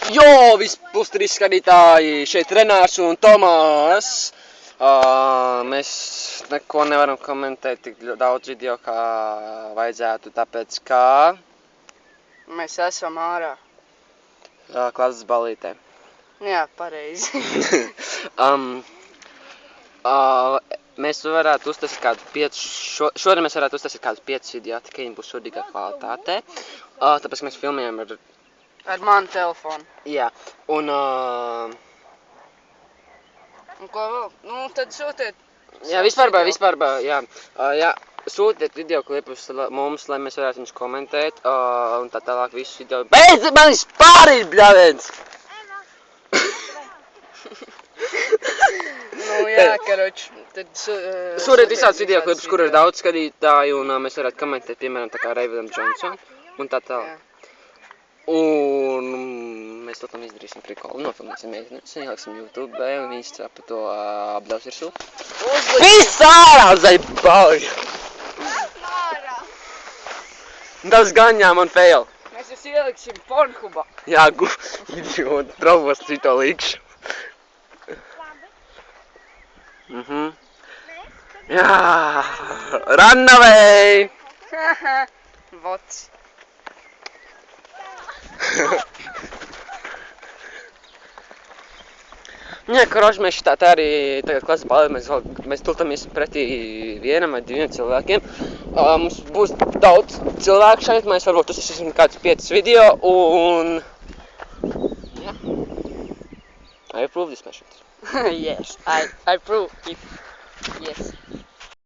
Jo, vispus trīs skatītāji, šeit Renārs un Tomās. Mēs neko nevaram komentēt tik daudz video, kā vajadzētu, tāpēc kā Mēs esam ārā. klases balītē. Jā, pareizi. Mēs varētu uztaisīt kādu 5, šodien mēs varētu uztaisīt kādu 5 video, tikai viņi būs surdīgā kvalitātē. Tāpēc mēs filmējam Ar manu telefonu. Jā, un Un ko vēl? Nu, tad sūtiet. jā, vispār, jā, sūtiet video klipus mums, lai mēs varētu viņus komentēt, un tā tālāk visus video. Beidz, man spārīt, bļavens! Nu, jā, karoči. Tad Sūtiet visādus video klipus, kur ir daudz skatītāju, un mēs varētu komentēt, piemēram, tā kā Ravidam Johnson, un tā tālāk. Un mēs to tam izdarīsim prikolu, nofilmēsim mēģinājumus, ieliksim YouTube, un īstenībā par to apdaus virsū. Viss ārā uz aibauļu! Tas gan jā, man fail. Mēs jūs ieliksim Pornhubā. Jā, idioti, traumos cito līkšu. Jā, run away! Vots. Jā, karoši, mēs šitā tā arī tagad klases balē, mēs tultamies pretī vienam vai 2 cilvēkiem. Mums būs daudz cilvēku šeit, mēs varbūt uztaisīsim kādus 5 video, un... Jā. I approve this message. Yes, I approve it. Yes.